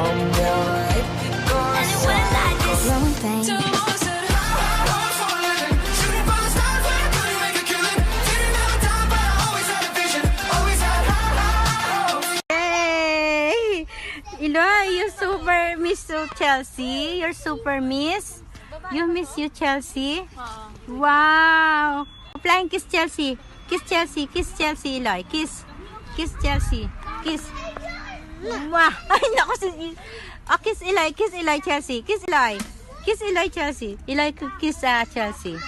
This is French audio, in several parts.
Yay! Eloy, you super miss you, Chelsea. You're super miss. You miss you, Chelsea. Wow. Flying kiss Chelsea. Kiss Chelsea. Kiss Chelsea, Eloy. Kiss. Kiss Chelsea. Kiss. Wow. Ay, naku si... Oh, kiss Eloy. Kiss Eloy, Chelsea. Kiss Eloy. Kiss Eloy, Chelsea. Eloy, kiss Chelsea.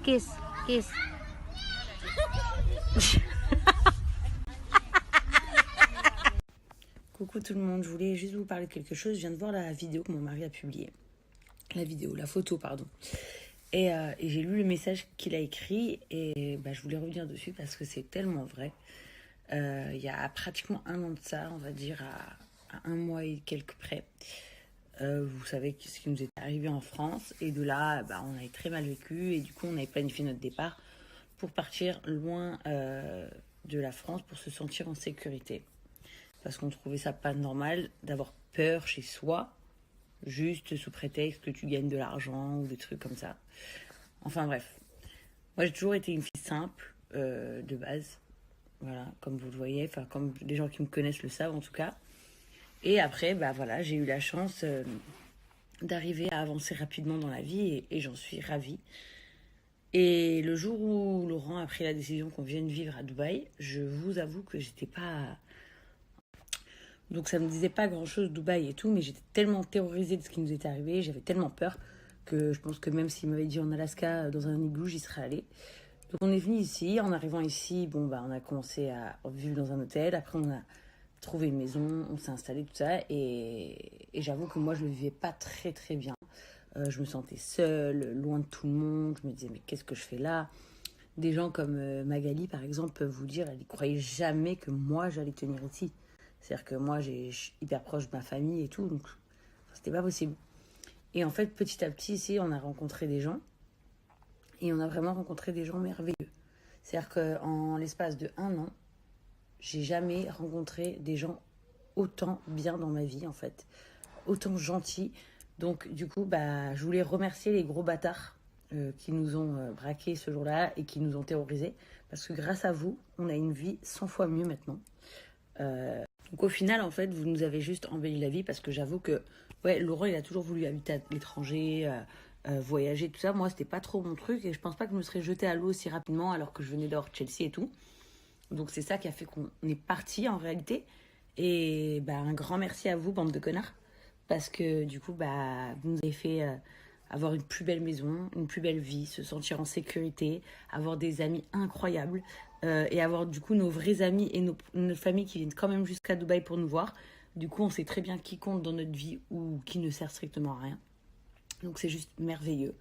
Kiss. Kiss. Coucou tout le monde, je voulais juste vous parler de quelque chose. Je viens de voir la vidéo que mon mari a publiée. La photo, pardon. Et j'ai lu le message qu'il a écrit et je voulais revenir dessus parce que c'est tellement vrai. Il y a pratiquement un an de ça, on va dire à un mois et quelques près. Vous savez ce qui nous est arrivé en France et de là, on avait très mal vécu et du coup on avait planifié notre départ pour partir loin de la France pour se sentir en sécurité. Parce qu'on trouvait ça pas normal d'avoir peur chez soi, juste sous prétexte que tu gagnes de l'argent ou des trucs comme ça. Enfin bref, moi j'ai toujours été une fille simple de base, voilà, comme vous le voyez, enfin comme les gens qui me connaissent le savent en tout cas. Et après, j'ai eu la chance d'arriver à avancer rapidement dans la vie et j'en suis ravie. Et le jour où Laurent a pris la décision qu'on vienne vivre à Dubaï, je vous avoue que j'étais pas... Donc ça me disait pas grand chose Dubaï et tout, mais j'étais tellement terrorisée de ce qui nous était arrivé, j'avais tellement peur que je pense que même s'il m'avait dit en Alaska dans un igloo, j'y serais allée. Donc on est venu ici, en arrivant ici, on a commencé à vivre dans un hôtel, après on a trouvé une maison, on s'est installé tout ça et j'avoue que moi je le vivais pas très très bien. Je me sentais seule, loin de tout le monde, je me disais mais qu'est-ce que je fais là? Des gens comme Magali par exemple peuvent vous dire, elle ne croyait jamais que moi j'allais tenir ici. C'est-à-dire que moi, je suis hyper proche de ma famille et tout, donc c'était pas possible. Et en fait, petit à petit, ici, on a rencontré des gens, et on a vraiment rencontré des gens merveilleux. C'est-à-dire qu'en l'espace de 1 an, j'ai jamais rencontré des gens autant bien dans ma vie, en fait, autant gentils. Donc, du coup, je voulais remercier les gros bâtards qui nous ont braqués ce jour-là et qui nous ont terrorisés, parce que grâce à vous, on a une vie 100 fois mieux maintenant. Donc au final, en fait, vous nous avez juste embelli la vie parce que j'avoue que, Laurent, il a toujours voulu habiter à l'étranger, voyager, tout ça. Moi, c'était pas trop mon truc et je pense pas que je me serais jetée à l'eau aussi rapidement alors que je venais d'or Chelsea et tout. Donc c'est ça qui a fait qu'on est parti en réalité. Et un grand merci à vous, bande de connards, parce que du coup, vous nous avez fait avoir une plus belle maison, une plus belle vie, se sentir en sécurité, avoir des amis incroyables. Et avoir du coup nos vrais amis et notre famille qui viennent quand même jusqu'à Dubaï pour nous voir. Du coup, on sait très bien qui compte dans notre vie ou qui ne sert strictement à rien. Donc c'est juste merveilleux.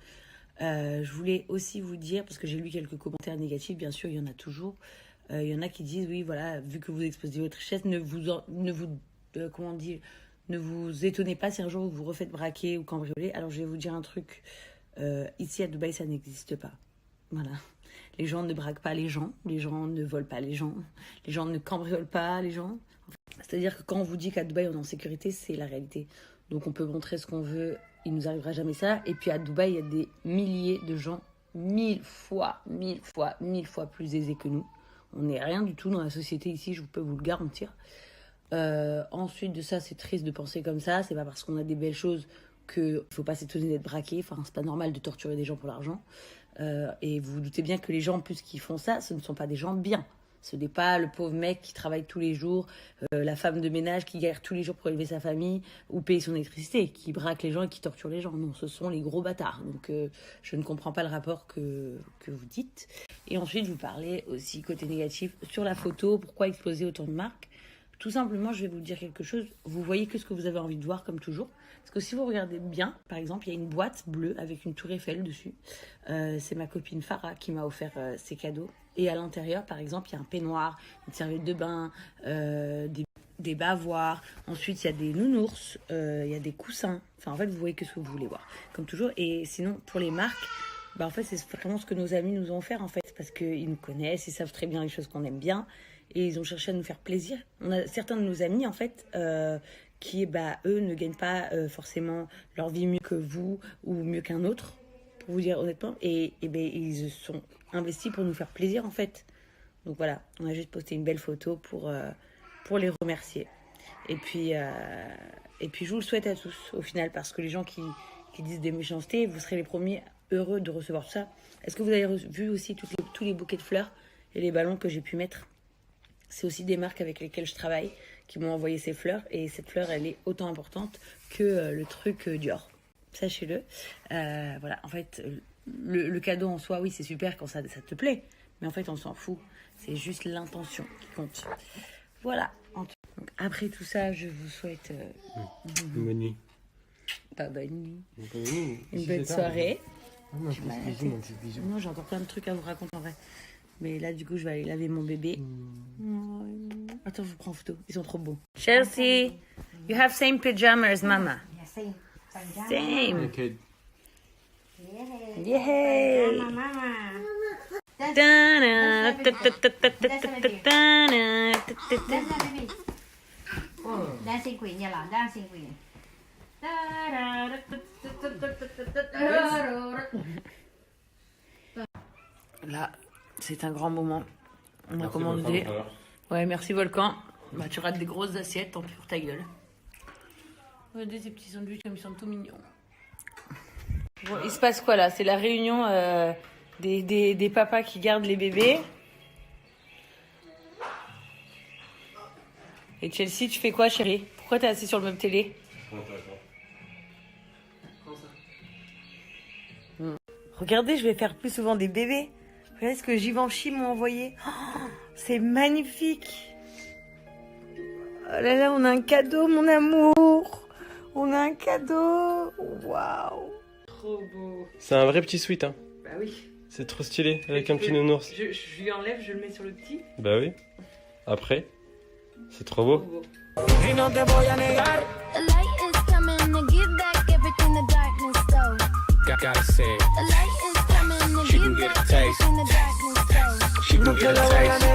Je voulais aussi vous dire, parce que j'ai lu quelques commentaires négatifs, bien sûr, il y en a toujours. Il y en a qui disent, oui, voilà, vu que vous exposez votre richesse, ne vous étonnez pas si un jour vous vous refaites braquer ou cambrioler. Alors je vais vous dire un truc, ici à Dubaï, ça n'existe pas. Voilà. Les gens ne braquent pas les gens ne volent pas les gens ne cambriolent pas les gens. C'est-à-dire que quand on vous dit qu'à Dubaï on est en sécurité, c'est la réalité. Donc on peut montrer ce qu'on veut, il nous arrivera jamais ça. Et puis à Dubaï, il y a des milliers de gens, 1000 fois plus aisés que nous. On n'est rien du tout dans la société ici, je peux vous le garantir. Ensuite de ça, c'est triste de penser comme ça. C'est pas parce qu'on a des belles choses qu'il faut pas s'étonner d'être braqué. Enfin, c'est pas normal de torturer des gens pour l'argent. Et vous vous doutez bien que les gens en plus qui font ça, ce ne sont pas des gens bien. Ce n'est pas le pauvre mec qui travaille tous les jours, la femme de ménage qui galère tous les jours pour élever sa famille ou payer son électricité, qui braque les gens et qui torture les gens. Non, ce sont les gros bâtards. Donc je ne comprends pas le rapport que vous dites. Et ensuite, je vous parlais aussi côté négatif sur la photo, pourquoi exploser autant de marques. Tout simplement, je vais vous dire quelque chose. Vous voyez que ce que vous avez envie de voir, comme toujours. Parce que si vous regardez bien, par exemple, il y a une boîte bleue avec une tour Eiffel dessus. C'est ma copine Farah qui m'a offert ces cadeaux. Et à l'intérieur, par exemple, il y a un peignoir, une serviette de bain, des bavoirs. Ensuite, il y a des nounours, il y a des coussins. Enfin, en fait, vous voyez que ce que vous voulez voir, comme toujours. Et sinon, pour les marques, en fait, c'est vraiment ce que nos amis nous ont offert, en fait. Parce qu'ils nous connaissent, ils savent très bien les choses qu'on aime bien. et ils ont cherché à nous faire plaisir. On a certains de nos amis, en fait, qui, eux, ne gagnent pas forcément leur vie mieux que vous ou mieux qu'un autre, pour vous dire honnêtement. Et ils se sont investis pour nous faire plaisir, en fait. Donc voilà, on a juste posté une belle photo pour les remercier. Et puis, je vous le souhaite à tous, au final, parce que les gens qui disent des méchancetés, vous serez les premiers heureux de recevoir ça. Est-ce que vous avez vu aussi tous les bouquets de fleurs et les ballons que j'ai pu mettre? C'est aussi des marques avec lesquelles je travaille qui m'ont envoyé ces fleurs. Et cette fleur, elle est autant importante que le truc Dior. Sachez-le. Voilà, en fait, le cadeau en soi, oui, c'est super quand ça te plaît. Mais en fait, on s'en fout. C'est juste l'intention qui compte. Voilà. Donc, après tout ça, je vous souhaite Une bonne nuit. pas bonne nuit. Une Une bonne soirée. Mon petit bisou, mon petit bisou. Non, j'ai encore plein de trucs à vous raconter en vrai. Mais là, du coup, je vais aller laver mon bébé. Attends, je vous prends en photo. Ils sont trop beaux. Chelsea, you have same pajamas, mama. Yeah, same. Same. Ok. Yay. Mama. Dana. Dancing Queen, yeah lah, Dancing Queen. Là, c'est un grand moment. On a commandé. Ouais, merci Volcan. Bah, tu rates des grosses assiettes, tant pis pour ta gueule. Regardez ces petits sandwichs comme ils sont tout mignons. Bon, il se passe quoi là? C'est la réunion des papas qui gardent les bébés. Et Chelsea, tu fais quoi, chérie? Pourquoi t'es assis sur le meuble télé? Regardez, je vais faire plus souvent des bébés. Regardez ce que Givenchy m'ont envoyé. Oh, c'est magnifique. Oh là là, on a un cadeau, mon amour. On a un cadeau. Waouh. Trop beau. C'est un vrai petit sweat, hein. Bah oui. C'est trop stylé, avec un petit nounours. Je lui enlève, je le mets sur le petit. Bah oui. Après, c'est trop beau. Trop beau. The light is coming to give back everything the darkness stole. Gotta say it. The light is coming to She can give get a back taste. everything the darkness stole. She can get a taste.